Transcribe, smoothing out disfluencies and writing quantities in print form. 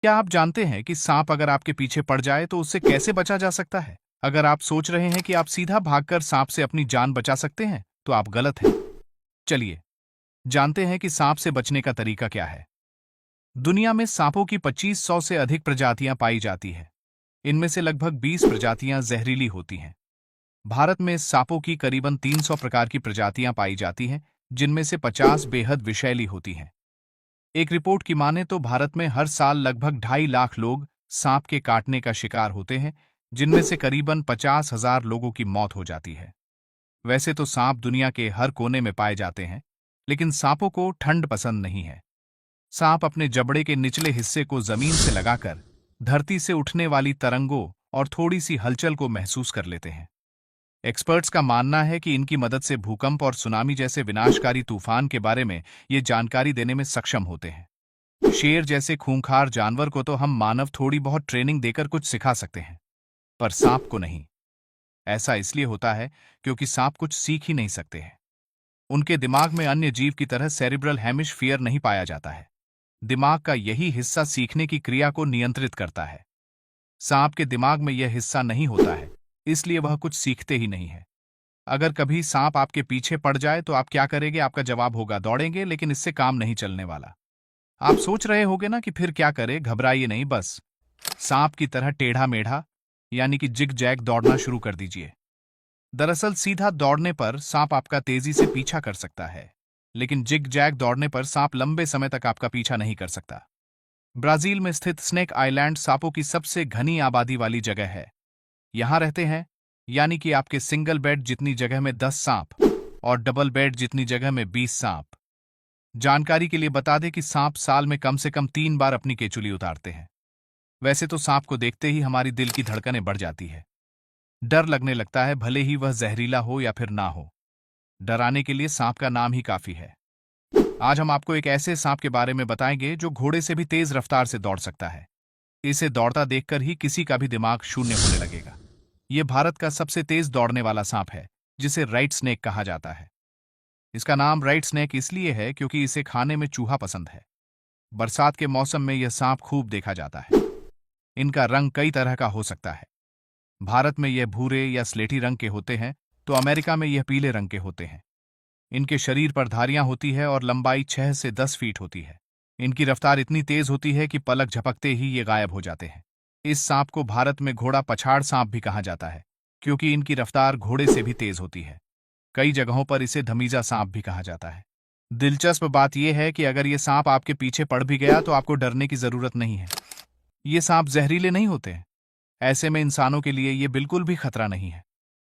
क्या आप जानते हैं कि सांप अगर आपके पीछे पड़ जाए तो उससे कैसे बचा जा सकता है? अगर आप सोच रहे हैं कि आप सीधा भागकर सांप से अपनी जान बचा सकते हैं, तो आप गलत हैं। चलिए, जानते हैं कि सांप से बचने का तरीका क्या है। दुनिया में सांपों की 2500 से अधिक प्रजातियां पाई जाती है। इनमें से लगभग 20 प्रजातियां जहरीली होती हैं। भारत में सांपों की करीबन 300 प्रकार की प्रजातियां पाई जाती हैं, जिनमें से 50 बेहद विषैली होती हैं। एक रिपोर्ट की माने तो भारत में हर साल लगभग 2.5 लाख लोग सांप के काटने का शिकार होते हैं, जिनमें से करीबन 50,000 लोगों की मौत हो जाती है। वैसे तो सांप दुनिया के हर कोने में पाए जाते हैं, लेकिन सांपों को ठंड पसंद नहीं है। सांप अपने जबड़े के निचले हिस्से को जमीन से लगाकर धरती से उठने वाली तरंगों और थोड़ी सी हलचल को महसूस कर लेते हैं। एक्सपर्ट्स का मानना है कि इनकी मदद से भूकंप और सुनामी जैसे विनाशकारी तूफान के बारे में ये जानकारी देने में सक्षम होते हैं। शेर जैसे खूंखार जानवर को तो हम मानव थोड़ी बहुत ट्रेनिंग देकर कुछ सिखा सकते हैं, पर सांप को नहीं। ऐसा इसलिए होता है क्योंकि सांप कुछ सीख ही नहीं सकते हैं। उनके दिमाग में अन्य जीव की तरह सेरिब्रल हेमिस्फीयर नहीं पाया जाता है। दिमाग का यही हिस्सा सीखने की क्रिया को नियंत्रित करता है। सांप के दिमाग में यह हिस्सा नहीं होता है, इसलिए वह कुछ सीखते ही नहीं है। अगर कभी सांप आपके पीछे पड़ जाए तो आप क्या करेंगे? आपका जवाब होगा दौड़ेंगे, लेकिन इससे काम नहीं चलने वाला। आप सोच रहे होंगे ना कि फिर क्या करें? घबराइए नहीं, बस सांप की तरह टेढ़ा मेढ़ा यानी कि जिग जैग दौड़ना शुरू कर दीजिए। दरअसल सीधा दौड़ने पर सांप आपका तेजी से पीछा कर सकता है, लेकिन जिग जैग दौड़ने पर सांप लंबे समय तक आपका पीछा नहीं कर सकता। ब्राजील में स्थित स्नेक आइलैंड सांपों की सबसे घनी आबादी वाली जगह है। यहां रहते हैं, यानी कि आपके सिंगल बेड जितनी जगह में 10 सांप और डबल बेड जितनी जगह में 20 सांप। जानकारी के लिए बता दें कि सांप साल में कम से कम 3 बार अपनी केचुली उतारते हैं। वैसे तो सांप को देखते ही हमारी दिल की धड़कनें बढ़ जाती है। डर लगने लगता है, भले ही वह जहरीला हो या फिर ना हो। डराने के लिए सांप का नाम ही काफी है। आज हम आपको एक ऐसे सांप के बारे में बताएंगे जो घोड़े से भी तेज रफ्तार से दौड़ सकता है। इसे दौड़ता देखकर ही किसी का भी दिमाग शून्य होने लगेगा। यह भारत का सबसे तेज दौड़ने वाला सांप है, जिसे राइट स्नेक कहा जाता है। इसका नाम राइट स्नेक इसलिए है क्योंकि इसे खाने में चूहा पसंद है। बरसात के मौसम में यह सांप खूब देखा जाता है। इनका रंग कई तरह का हो सकता है। भारत में यह भूरे या स्लेटी रंग के होते हैं, तो अमेरिका में यह पीले रंग के होते हैं। इनके शरीर पर धारियां होती है और लंबाई 6 से 10 फीट होती है। इनकी रफ्तार इतनी तेज होती है कि पलक झपकते ही ये गायब हो जाते हैं। इस सांप को भारत में घोड़ा पछाड़ सांप भी कहा जाता है, क्योंकि इनकी रफ्तार घोड़े से भी तेज होती है। कई जगहों पर इसे धमीजा सांप भी कहा जाता है। दिलचस्प बात यह है कि अगर ये सांप आपके पीछे पड़ भी गया तो आपको डरने की जरूरत नहीं है। ये सांप जहरीले नहीं होते हैं। ऐसे में इंसानों के लिए ये बिल्कुल भी खतरा नहीं है।